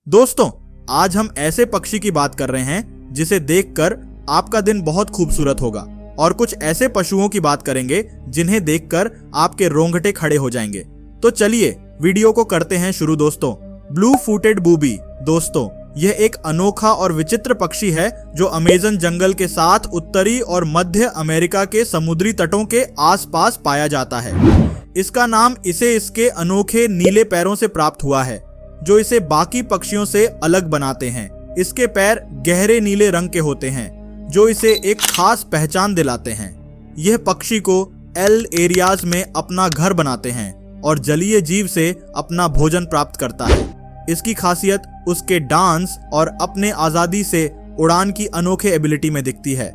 दोस्तों, आज हम ऐसे पक्षी की बात कर रहे हैं जिसे देखकर आपका दिन बहुत खूबसूरत होगा, और कुछ ऐसे पशुओं की बात करेंगे जिन्हें देखकर आपके रोंगटे खड़े हो जाएंगे। तो चलिए वीडियो को करते हैं शुरू। दोस्तों, ब्लू फूटेड बूबी। दोस्तों, यह एक अनोखा और विचित्र पक्षी है जो अमेज़न जंगल के साथ उत्तरी और मध्य अमेरिका के समुद्री तटों के आसपास पाया जाता है। इसका नाम इसे इसके अनोखे नीले पैरों से प्राप्त हुआ है जो इसे बाकी पक्षियों से अलग बनाते हैं। इसके पैर गहरे नीले रंग के होते हैं जो इसे एक खास पहचान दिलाते हैं। यह पक्षी को एल एरियाज में अपना घर बनाते हैं और जलीय जीव से अपना भोजन प्राप्त करता है। इसकी खासियत उसके डांस और अपने आज़ादी से उड़ान की अनोखे एबिलिटी में दिखती है।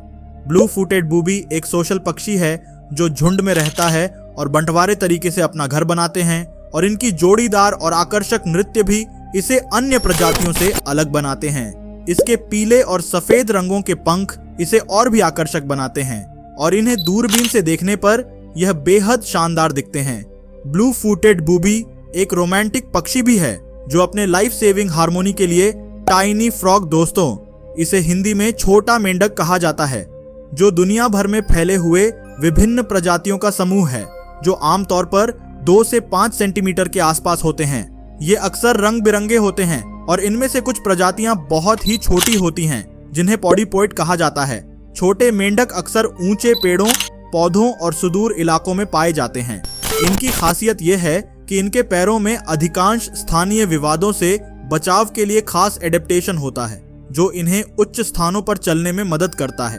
ब्लू फूटेड बूबी एक सोशल पक्षी है जो झुंड में रहता है और बंटवारे तरीके से अपना घर बनाते हैं, और इनकी जोड़ीदार और आकर्षक नृत्य भी इसे अन्य प्रजातियों से अलग बनाते हैं। इसके पीले और सफेद रंगों के पंख इसे और भी आकर्षक बनाते हैं और इन्हें दूरबीन से देखने पर यह बेहद शानदार दिखते हैं। ब्लू फूटेड बूबी एक रोमांटिक पक्षी भी है जो अपने लाइफ सेविंग हार्मोनी के लिए टाइनी फ्रॉग, दोस्तों इसे हिंदी में छोटा मेंढक कहा जाता है, जो दुनिया भर में फैले हुए विभिन्न प्रजातियों का समूह है जो आमतौर पर 2 से 5 सेंटीमीटर के आसपास होते हैं। ये अक्सर रंग बिरंगे होते हैं और इनमें से कुछ प्रजातियां बहुत ही छोटी होती हैं जिन्हें पॉडीपोइड कहा जाता है। छोटे मेंढक अक्सर ऊंचे पेड़ों, पौधों और सुदूर इलाकों में पाए जाते हैं। इनकी खासियत यह है कि इनके पैरों में अधिकांश स्थानीय विवादों से बचाव के लिए खास एडेप्टेशन होता है जो इन्हें उच्च स्थानों पर चलने में मदद करता है।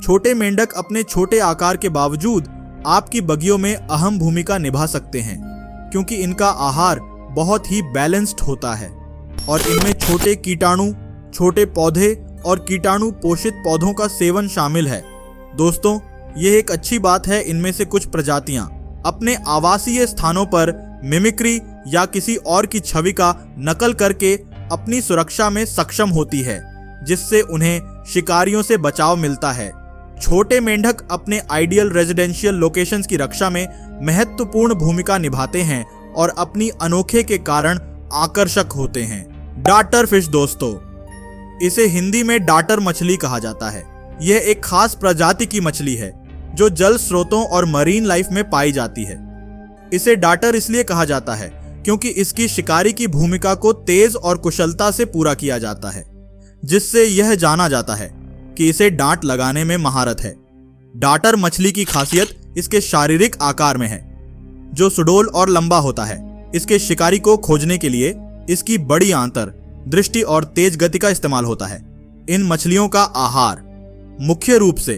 छोटे मेंढक अपने छोटे आकार के बावजूद आपकी बगियों में अहम भूमिका निभा सकते हैं क्योंकि इनका आहार बहुत ही बैलेंस्ड होता है और इनमें छोटे कीटाणु, छोटे पौधे और कीटाणु पोषित पौधों का सेवन शामिल है। दोस्तों, यह एक अच्छी बात है। इनमें से कुछ प्रजातियां अपने आवासीय स्थानों पर मिमिक्री या किसी और की छवि का नकल करके अपनी सुरक्षा में सक्षम होती है, जिससे उन्हें शिकारियों से बचाव मिलता है। छोटे मेंढक अपने आइडियल रेजिडेंशियल लोकेशंस की रक्षा में महत्वपूर्ण भूमिका निभाते हैं और अपनी अनोखे के कारण आकर्षक होते हैं। Darter fish. दोस्तों, इसे हिंदी में डार्टर मछली कहा जाता है। यह एक खास प्रजाति की मछली है जो जल स्रोतों और मरीन लाइफ में पाई जाती है। इसे डार्टर इसलिए कहा जाता है क्योंकि इसकी शिकारी की भूमिका को तेज और कुशलता से पूरा किया जाता है, जिससे यह जाना जाता है कि इसे डांट लगाने में महारत है। डार्टर मछली की खासियत इसके शारीरिक आकार में है जो सुडौल और लंबा होता है। इसके शिकारी को खोजने के लिए इसकी बड़ी आंतर दृष्टि और तेज गति का इस्तेमाल होता है। इन मछलियों का आहार मुख्य रूप से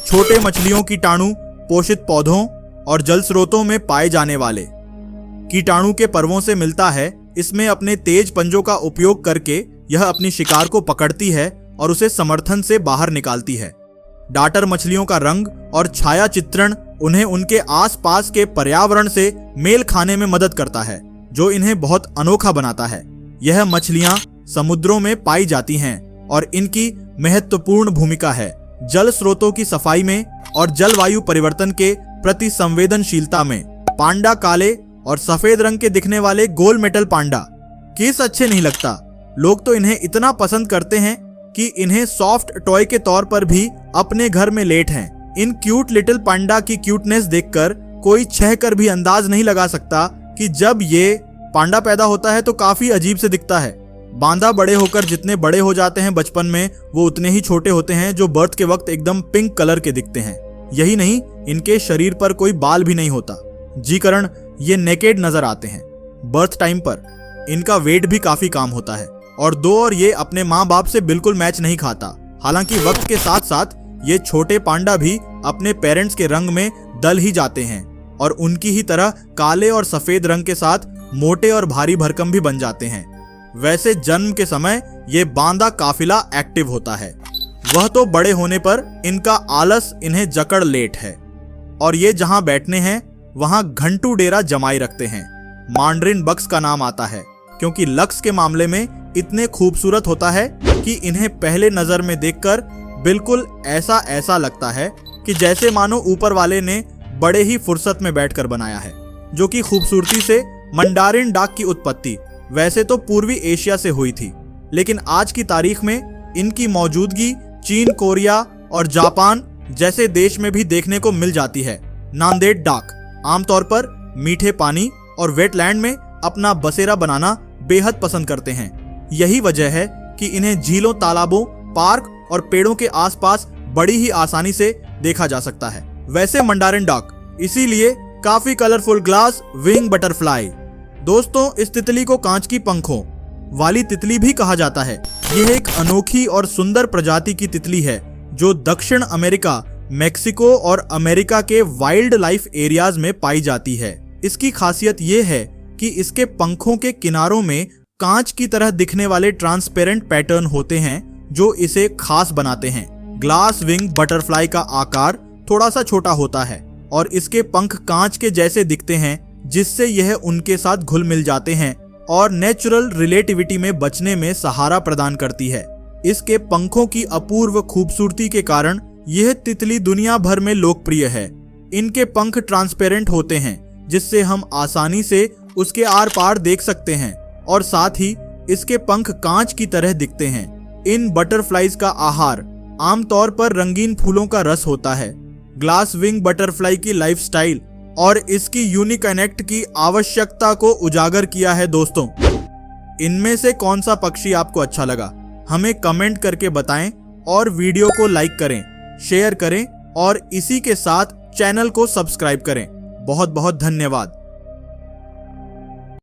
छोटे मछलियों कीटाणु पोषित पौधों और जल स्रोतों में पाए जाने वाले कीटाणु के पर्वों से मिलता है। इसमें अपने तेज पंजों का उपयोग करके यह अपनी शिकार को पकड़ती है और उसे समर्थन से बाहर निकालती है। डार्टर मछलियों का रंग और छाया चित्रण उन्हें उनके आसपास के पर्यावरण से मेल खाने में मदद करता है, जो इन्हें बहुत अनोखा बनाता है। यह मछलियां समुद्रों में पाई जाती हैं और इनकी महत्वपूर्ण भूमिका है जल स्रोतों की सफाई में और जलवायु परिवर्तन के प्रति संवेदनशीलता में। पांडा काले और सफेद रंग के दिखने वाले गोल मेटल पांडा केस अच्छे नहीं लगता। लोग तो इन्हें इतना पसंद करते हैं कि इन्हें सॉफ्ट टॉय के तौर पर भी अपने घर में लेट हैं। इन क्यूट लिटिल पांडा की क्यूटनेस देखकर कोई छह कर भी अंदाज नहीं लगा सकता कि जब ये पांडा पैदा होता है तो काफी अजीब से दिखता है। बांदा बड़े होकर जितने बड़े हो जाते हैं बचपन में, वो उतने ही छोटे होते हैं, जो बर्थ के वक्त एकदम पिंक कलर के दिखते हैं। यही नहीं, इनके शरीर पर कोई बाल भी नहीं होता। जी कारण ये नेकेड नजर आते हैं। बर्थ टाइम पर इनका वेट भी काफी कम होता है और ये अपने माँ बाप से बिल्कुल मैच नहीं खाता। हालांकि वक्त के साथ साथ ये छोटे पांडा भी अपने पेरेंट्स के रंग में दल ही जाते हैं और उनकी ही तरह काले और सफेद रंग के साथ मोटे और भारी भरकम भी बन जाते हैं। वैसे जन्म के समय ये बांदा काफिला एक्टिव होता है। वह तो बड़े होने पर इनका आलस इन्हें जकड़ लेट है और ये जहां बैठने हैं वहां घंटू डेरा जमाई रखते हैं। मांडरिन बक्स का नाम आता है क्योंकि लक्स के मामले में इतने खूबसूरत होता है कि इन्हें पहले नजर में देखकर बिल्कुल ऐसा लगता है कि जैसे मानो ऊपर वाले ने बड़े ही फुर्सत में बैठकर बनाया है, जो कि खूबसूरती से मंडारिन डाक की उत्पत्ति वैसे तो पूर्वी एशिया से हुई थी, लेकिन आज की तारीख में इनकी मौजूदगी चीन, कोरिया और जापान जैसे देश में भी देखने को मिल जाती है। नांदेड डाक आमतौर पर मीठे पानी और वेटलैंड में अपना बसेरा बनाना बेहद पसंद करते हैं। यही वजह है कि इन्हें झीलों, तालाबों, पार्क और पेड़ों के आसपास बड़ी ही आसानी से देखा जा सकता है। वैसे मंडारिन डाक इसीलिए काफी कलरफुल ग्लास विंग बटरफ्लाई। दोस्तों, इस तितली को कांच की पंखों वाली तितली भी कहा जाता है। यह एक अनोखी और सुंदर प्रजाति की तितली है जो दक्षिण अमेरिका, मेक्सिको और अमेरिका के वाइल्ड लाइफ एरियाज में पाई जाती है। इसकी खासियत यह है कि इसके पंखों के किनारों में कांच की तरह दिखने वाले ट्रांसपेरेंट पैटर्न होते हैं जो इसे खास बनाते हैं। ग्लास विंग बटरफ्लाई का आकार थोड़ा सा छोटा होता है और इसके पंख कांच के जैसे दिखते हैं, जिससे यह उनके साथ घुल मिल जाते हैं और नेचुरल रिलेटिविटी में बचने में सहारा प्रदान करती है। इसके पंखों की अपूर्व खूबसूरती के कारण यह तितली दुनिया भर में लोकप्रिय है। इनके पंख ट्रांसपेरेंट होते हैं, जिससे हम आसानी से उसके आर पार देख सकते हैं और साथ ही इसके पंख कांच की तरह दिखते हैं। इन बटरफ्लाईज का आहार आमतौर पर रंगीन फूलों का रस होता है। ग्लास विंग बटरफ्लाई की लाइफस्टाइल और इसकी यूनिक कनेक्ट की आवश्यकता को उजागर किया है। दोस्तों, इनमें से कौन सा पक्षी आपको अच्छा लगा, हमें कमेंट करके बताएं और वीडियो को लाइक करें, शेयर करें और इसी के साथ चैनल को सब्सक्राइब करें। बहुत बहुत धन्यवाद।